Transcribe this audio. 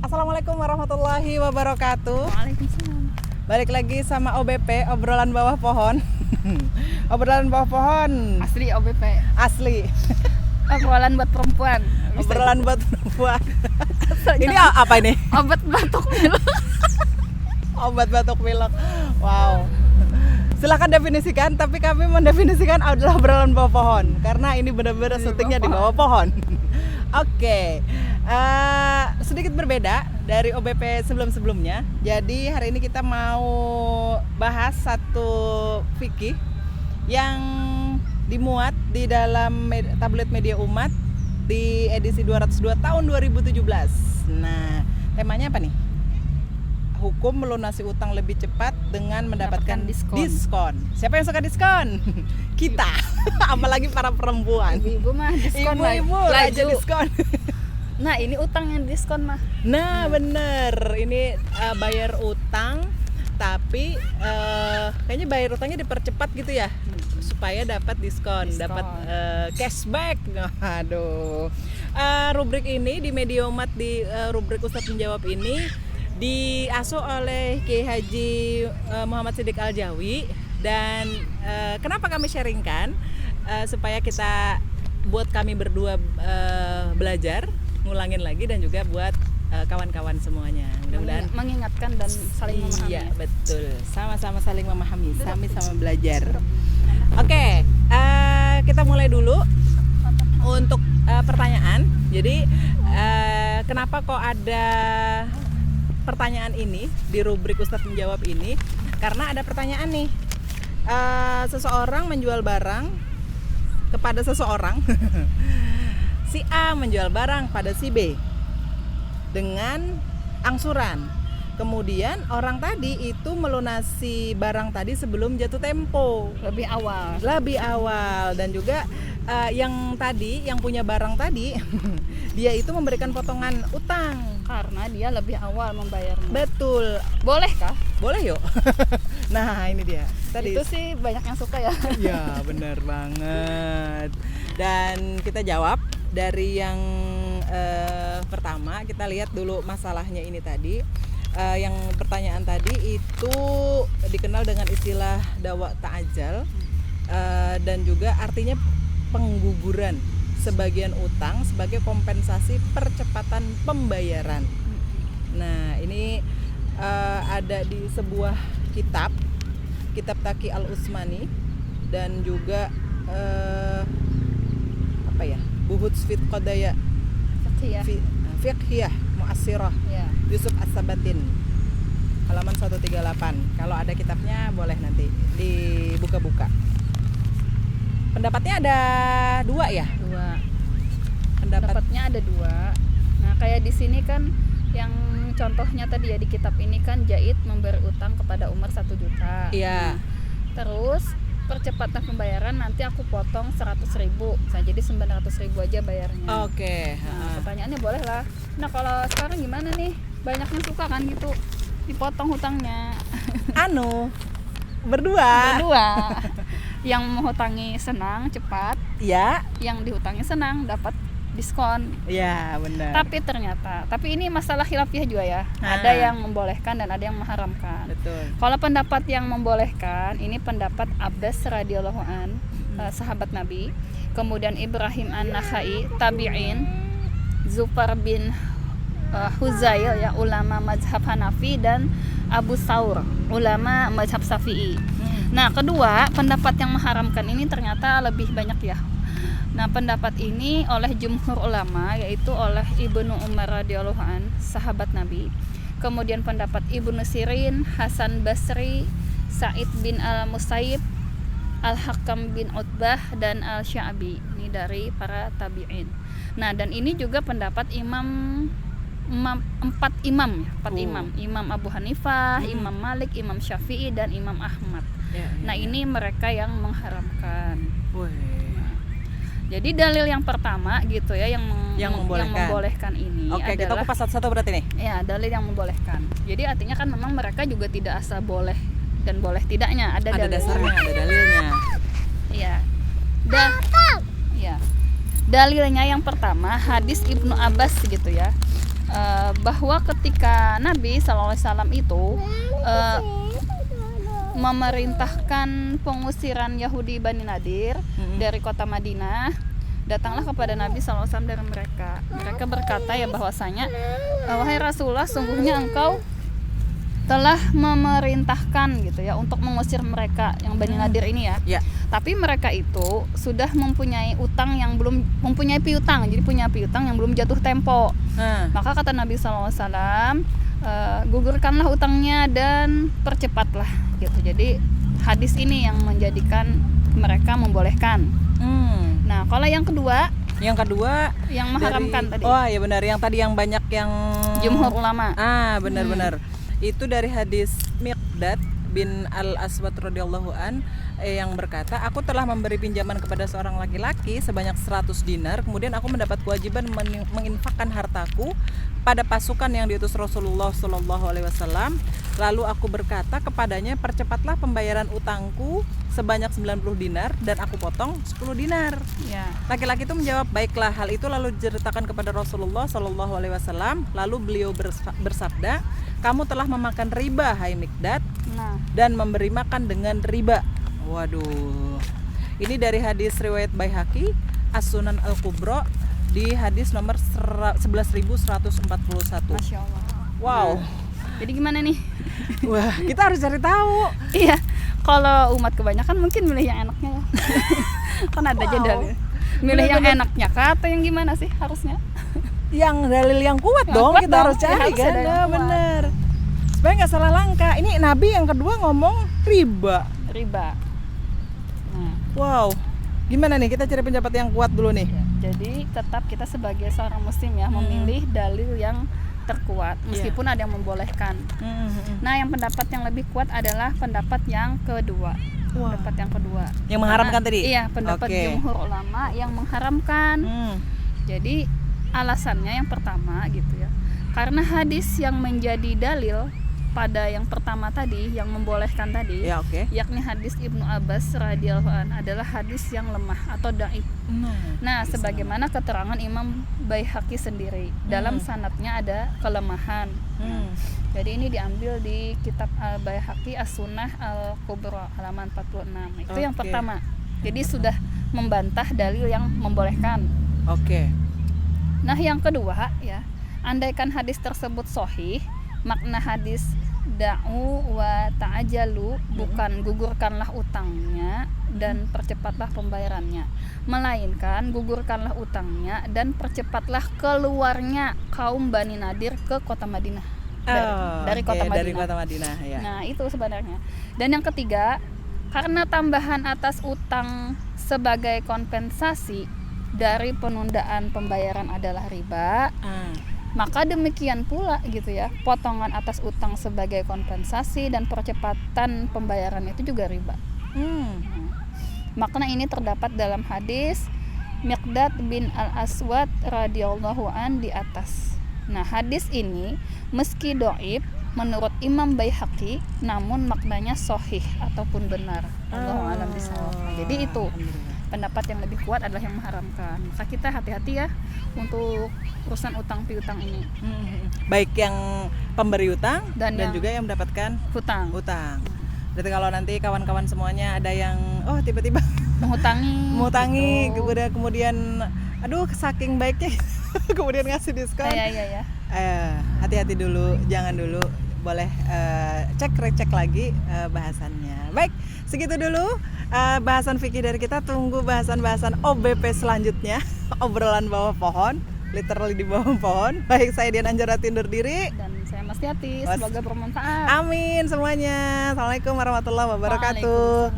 Assalamualaikum warahmatullahi wabarakatuh. Waalaikumsalam. Balik lagi sama OBP, obrolan bawah pohon. Obrolan bawah pohon Asli OBP. asli. Obrolan buat perempuan. Obrolan buat perempuan. Ini apa ini? Obat batuk pilek. Obat batuk pilek. Wow. Silahkan definisikan, tapi kami mendefinisikan adalah obrolan bawah pohon karena ini benar-benar syutingnya di bawah pohon. Oke. Sedikit berbeda dari OBP sebelum-sebelumnya. Jadi hari ini kita mau bahas satu fikih yang dimuat di dalam tablet media umat di edisi 202 tahun 2017. Nah, temanya apa nih? Hukum melunasi utang lebih cepat dengan mendapatkan diskon. Siapa yang suka diskon? Kita. Apalagi para perempuan. Ibu mah diskon lah. Ibu-ibu raja diskon. Nah, ini utang yang diskon mah. Nah, bener. Ini bayar utang, tapi kayaknya bayar utangnya dipercepat gitu ya, supaya dapat diskon. Dapat cashback. Aduh. Rubrik ini di media umat di rubrik Ustadz Menjawab ini diasuh oleh Kiai Haji Muhammad Siddiq Al-Jawi. Dan kenapa kami sharingkan? Supaya kita, buat kami berdua belajar, ngulangin lagi, dan juga buat kawan-kawan semuanya. Mudah-mudahan mengingatkan dan saling memahami. Iya, betul. Sama-sama saling memahami, sama-sama belajar. Oke, kita mulai dulu untuk pertanyaan. Jadi kenapa kok ada pertanyaan ini di rubrik Ustadz Menjawab ini? Karena ada pertanyaan nih. Seseorang menjual barang kepada seseorang. Si A menjual barang pada si B dengan angsuran. Kemudian orang tadi itu melunasi barang tadi sebelum jatuh tempo, Lebih awal. Dan juga yang punya barang tadi dia itu memberikan potongan utang Karena dia lebih awal membayarnya. Betul. Bolehkah? Boleh yuk. Nah, ini dia. Tadi Itu sih banyak yang suka ya. ya, benar banget. Dan kita jawab dari yang pertama. Kita lihat dulu masalahnya ini tadi. Yang pertanyaan tadi itu dikenal dengan istilah dawa ta'ajal, dan juga artinya pengguguran sebagian utang sebagai kompensasi percepatan pembayaran. Nah, ini ada di sebuah kitab Taqi Al-Utsmani, dan juga Buhuts fit Qadaya Fiqhiyah Mu'assirah Ya. Yusuf As-Sabatin, halaman 138. Kalau ada kitabnya boleh nanti dibuka-buka. Pendapatnya ada dua ya? Dua. Pendapatnya ada dua. Nah, kayak di sini kan yang contohnya tadi ya, di kitab ini kan Jaid memberi utang kepada Umar 1 juta. Iya. Terus percepatan pembayaran nanti aku potong 100.000, jadi 900.000 aja bayarnya. Oke. Nah, pertanyaannya boleh lah. Nah, kalau sekarang gimana nih? Banyak yang suka kan gitu, dipotong hutangnya. Berdua. Yang menghutangi senang cepat, Ya. yang dihutangi senang dapat diskon. Ya, benar. Tapi ini masalah khilafiyah juga ya. Ada yang membolehkan dan ada yang mengharamkan. Betul. Kalau pendapat yang membolehkan, ini pendapat Abbas radhiyallahu an, sahabat Nabi. Kemudian Ibrahim an-Nakhai, tabi'in, Zufar bin Huzail ya, ulama mazhab Hanafi, dan Abu Saur, ulama mazhab Syafi'i. Nah, kedua, pendapat yang mengharamkan ini ternyata lebih banyak ya. Nah, pendapat ini oleh jumhur ulama, yaitu oleh Ibnu Umar radhiyallahu an, sahabat Nabi. Kemudian pendapat Ibnu Sirin, Hasan Basri, Sa'id bin Al-Musayyib, Al-Hakam bin Utbah, dan Al-Sya'bi. Ini dari para tabi'in. Nah, dan ini juga pendapat empat imam. Imam Abu Hanifah, Imam Malik, Imam Syafi'i, dan Imam Ahmad. Nah, ini mereka yang mengharamkan. Jadi dalil yang pertama gitu ya, yang membolehkan ini. Oke, kita adalah, kupas satu-satu berarti nih. Ya, dalil yang membolehkan. Jadi artinya kan memang mereka juga tidak asal boleh dan boleh tidaknya, ada dasarnya, ada dalilnya. Iya. Ya. Dalilnya yang pertama hadis Ibnu Abbas gitu ya. bahwa ketika Nabi SAW itu memerintahkan pengusiran Yahudi Bani Nadir dari kota Madinah, datanglah kepada Nabi SAW dari mereka. Mereka berkata ya bahwasanya, wahai Rasulullah, sungguhnya engkau telah memerintahkan gitu ya untuk mengusir mereka yang Bani Nadir ini ya. Ya. Tapi mereka itu sudah mempunyai utang yang belum mempunyai piutang, jadi punya piutang yang belum jatuh tempo. Maka kata Nabi SAW, gugurkanlah utangnya dan percepatlah gitu. Jadi hadis ini yang menjadikan mereka membolehkan. Nah, kalau yang kedua yang mengharamkan tadi. Oh iya benar, yang tadi yang banyak yang jumhur ulama. Benar-benar. Itu dari hadis Miqdad bin Al-Aswad radhiyallahu an yang berkata, aku telah memberi pinjaman kepada seorang laki-laki sebanyak 100 dinar, kemudian aku mendapat kewajiban menginfakkan hartaku pada pasukan yang diutus Rasulullah Shallallahu alaihi wasallam. Lalu aku berkata kepadanya, percepatlah pembayaran utangku sebanyak 90 dinar dan aku potong 10 dinar. Ya. Laki-laki itu menjawab, baiklah. Hal itu lalu diceritakan kepada Rasulullah Shallallahu alaihi wasallam. Lalu beliau bersabda, kamu telah memakan riba, hai Miqdad, dan memberi makan dengan riba. Waduh. Ini dari hadis riwayat Baihaqi, As-Sunan Al-Kubra, di hadis nomor 11.141. Masya Allah. Wow. Jadi gimana nih? Wah, kita harus cari tahu. Iya, kalau umat kebanyakan mungkin milih yang enaknya ya. Kan ada jadwalnya. Milih yang enaknya kah atau yang gimana sih harusnya? Yang dalil yang kuat dong, kita harus cari kan. Bener. Supaya nggak salah langkah. Ini Nabi yang kedua ngomong riba. Wow. Gimana nih, kita cari pendapat yang kuat dulu nih. Jadi tetap kita sebagai seorang muslim ya memilih dalil yang terkuat meskipun ada yang membolehkan. Nah, yang pendapat yang lebih kuat adalah pendapat yang kedua. Pendapat yang kedua. Yang mengharamkan tadi? Iya, pendapat jumhur ulama yang mengharamkan. Jadi alasannya yang pertama gitu ya. Karena hadis yang menjadi dalil pada yang pertama tadi yang membolehkan tadi, yakni hadis Ibnu Abbas radhiyallahu an adalah hadis yang lemah atau dhaif. Nah, sebagaimana keterangan Imam Baihaqi sendiri, dalam sanadnya ada kelemahan. Jadi ini diambil di kitab Al-Baihaqi As-Sunnah Al-Kubra halaman 46. Itu yang pertama. Jadi sudah membantah dalil yang membolehkan. Nah, yang kedua ya, andaikan hadis tersebut sahih, makna hadis da'u wa ta'ajalu bukan gugurkanlah utangnya dan percepatlah pembayarannya, melainkan gugurkanlah utangnya dan percepatlah keluarnya kaum Bani Nadir ke kota Madinah. Dari kota Madinah ya. Nah, itu sebenarnya. Dan yang ketiga, karena tambahan atas utang sebagai kompensasi dari penundaan pembayaran adalah riba, maka demikian pula gitu ya, potongan atas utang sebagai kompensasi dan percepatan pembayaran itu juga riba. Makna ini terdapat dalam hadis Miqdad bin Al-Aswad radhiyallahu an di atas. Nah, hadis ini meski dhaif menurut Imam Baihaqi, namun maknanya sahih ataupun benar. Allahu a'lam bishawab. Jadi itu pendapat yang lebih kuat adalah yang mengharamkan. Maka kita hati-hati ya untuk urusan utang piutang ini. Baik yang pemberi utang dan juga yang mendapatkan hutang. Berarti kalau nanti kawan-kawan semuanya ada yang tiba-tiba mengutangi kemudian aduh saking baiknya kemudian ngasih diskon. Iya. Hati-hati dulu, jangan dulu. Boleh cek lagi bahasannya. Baik, segitu dulu bahasan fikih dari kita. Tunggu bahasan-bahasan OBP selanjutnya. Obrolan bawah pohon, literally di bawah pohon. Baik, saya Dian Anjarati undur diri. Dan saya Mas Tiati, semoga bermanfaat. Amin semuanya. Assalamualaikum warahmatullahi wabarakatuh.